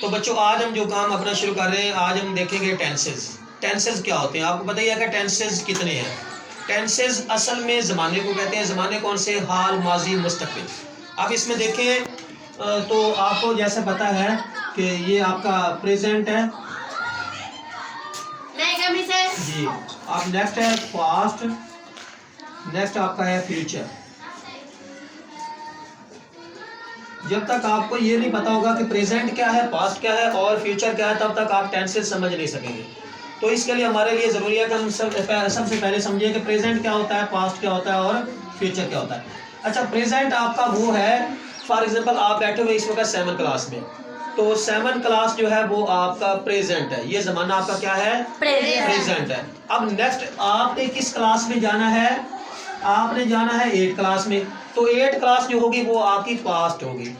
तो बच्चों आज हम जो काम अपना शुरू कर रहे हैं, आज हम देखेंगे टेंसेस। टेंसेस क्या होते हैं, आपको पता ही है कि टेंसेस कितने हैं। टेंसेस असल में ज़माने को कहते हैं। ज़माने कौन से? हाल, माजी, मुस्तकबिल। अब इसमें देखें तो आपको जैसे पता है कि ये आपका प्रेजेंट है जी। अब नेक्स्ट है पास्ट, नेक्स्ट आपका है फ्यूचर। जब तक आपको ये नहीं पता होगा कि प्रेजेंट क्या है, पास्ट क्या है और फ्यूचर क्या है, तब तक आप टेंसेस समझ नहीं सकेंगे। तो इसके लिए हमारे लिए ज़रूरी है कि हम सबसे पहले समझिए कि प्रेजेंट क्या होता है, पास्ट क्या होता है और फ्यूचर क्या होता है। अच्छा, प्रेजेंट आपका वो है, फॉर एग्जांपल आप बैठे हुए इस वक्त 7 क्लास में, तो 7 क्लास जो है वो आपका प्रेजेंट है। ये ज़माना आपका क्या है? प्रेजेंट है। अब नेक्स्ट आपने किस क्लास में जाना है? आपने जाना है 8 क्लास में। तो 8 क्लास जो होगी वो आपकी पास्ट होगी,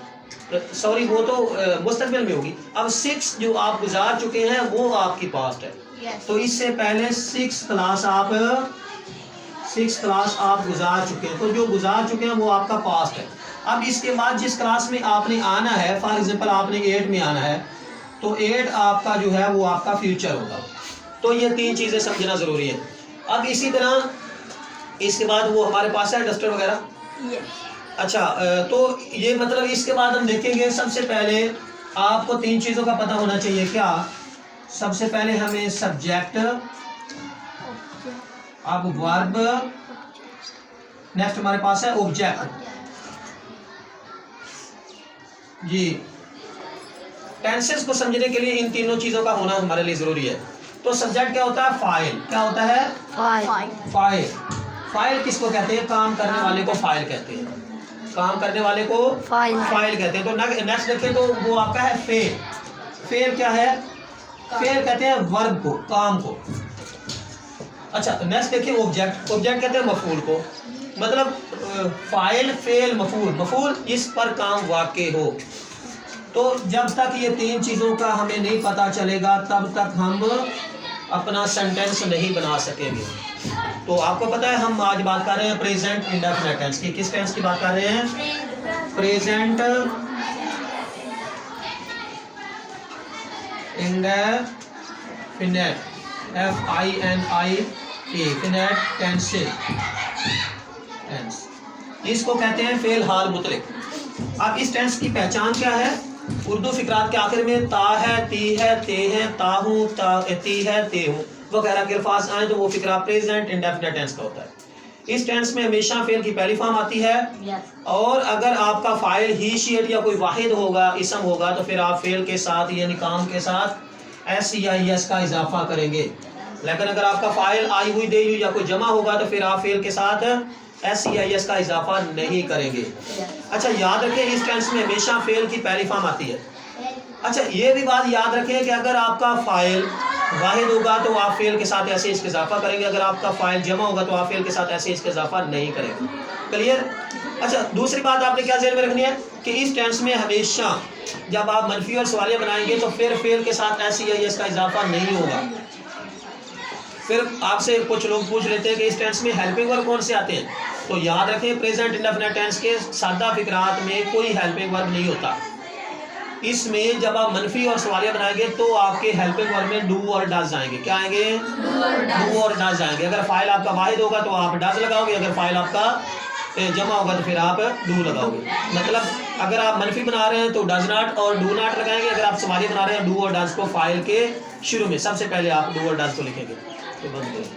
सॉरी वो तो मुस्तकबिल में होगी। अब 6 जो आप गुजार चुके हैं वो आपकी पास्ट है। तो इससे पहले 6 क्लास आप गुजार चुके हैं, तो जो गुजार चुके हैं वो आपका पास्ट है। अब इसके बाद जिस क्लास में आपने आना है, फॉर एग्जांपल आपने 8 में आना है, तो 8 आपका जो है वो आपका फ्यूचर होगा। तो ये 3 चीज़ें समझना ज़रूरी है। अब इसी तरह इसके बाद वो हमारे पास है डस्टर वगैरह। अच्छा, तो ये मतलब इसके बाद हम देखेंगे, सबसे पहले आपको 3 चीज़ों का पता होना चाहिए। क्या? सबसे पहले हमें सब्जेक्ट, अब वर्ब, नेक्स्ट हमारे पास है ऑब्जेक्ट जी। टेंसेस को समझने के लिए इन तीनों चीज़ों का होना हमारे लिए ज़रूरी है। तो सब्जेक्ट क्या होता है? फाइल। क्या होता है? फाइल। फाइल किसको कहते हैं? काम करने वाले को फाइल कहते हैं। काम करने वाले को फाइल कहते हैं। तो नेक्स्ट देखें तो वो आपका है फेल। फेल क्या है? फेल कहते हैं वर्ब को, काम को। अच्छा, नेक्स्ट देखिए ऑब्जेक्ट। ऑब्जेक्ट कहते हैं मफूल को, मतलब फाइल, फेल, मफूल। मफूल इस पर काम वाक़े हो। तो जब तक ये 3 चीज़ों का हमें नहीं पता चलेगा तब तक हम अपना सेंटेंस नहीं बना सकेंगे। तो आपको पता है हम आज बात कर रहे हैं प्रेजेंट इंडेफिनिट टेंस की। किस टेंस की बात कर रहे हैं? Present indefinite, FINIT, finite tense. इसको कहते हैं फेल हाल मुतलक। अब इस टेंस की पहचान क्या है? उर्दू फिकरात के आखिर में ता है, ती है, ते है, ता हूँ, ती है, ते हूँ वगैरह के अल्फाज आए तो वो फिकरा प्रेजेंट इंडेफिनिट टेंस का होता है। इस टेंस में हमेशा फेल की पहली फॉर्म आती है। और अगर आपका फाइल ही, शीट या कोई वाहिद होगा, इसम होगा, तो फिर आप फेल के साथ यानी काम के साथ SEIS का इजाफा करेंगे। लेकिन अगर आपका फाइल आई हुई, दे हुई या कोई जमा होगा तो फिर आप फेल के साथ SEIS का इजाफा नहीं करेंगे। अच्छा, याद रखें इस टेंस में हमेशा फेल की पहली फॉर्म आती है। अच्छा, ये भी बात याद रखें कि अगर आपका फाइल वाहिद होगा तो आप फेल के साथ ऐसे इसका इजाफा करेंगे, अगर आपका फाइल जमा होगा तो आप फेल के साथ ऐसे इसका इजाफा नहीं करेंगे। क्लियर? अच्छा, दूसरी बात आपने क्या ज़हन में रखनी है कि इस टेंस में हमेशा जब आप मनफी और सवालिया बनाएंगे तो फिर फेल के साथ SEIS का इजाफा नहीं होगा। फिर आपसे कुछ लोग पूछ लेते हैं कि इस टेंस में हेल्पिंग वर्ब कौन से आते हैं, तो याद रखें प्रेजेंट इंडेफिनिट टेंस के सादा फिकरात में कोई हेल्पिंग वर्ब नहीं होता। इसमें जब आप मनफी और सवालिया बनाएंगे तो आपके हेल्पिंग वर्ब में डू और डज आएंगे। क्या आएंगे? डू और डज आएंगे। अगर फाइल आपका वाहिद होगा तो आप डज लगाओगे, अगर फाइल आपका जमा होगा तो फिर आप डू लगाओगे। मतलब अगर आप मनफी बना रहे हैं तो डज नॉट और डू नॉट लगाएंगे, अगर आप सवालिया बना रहे हैं डू और डज को फाइल के शुरू में सबसे पहले आप डू और डज को लिखेंगे। तो बंद करें।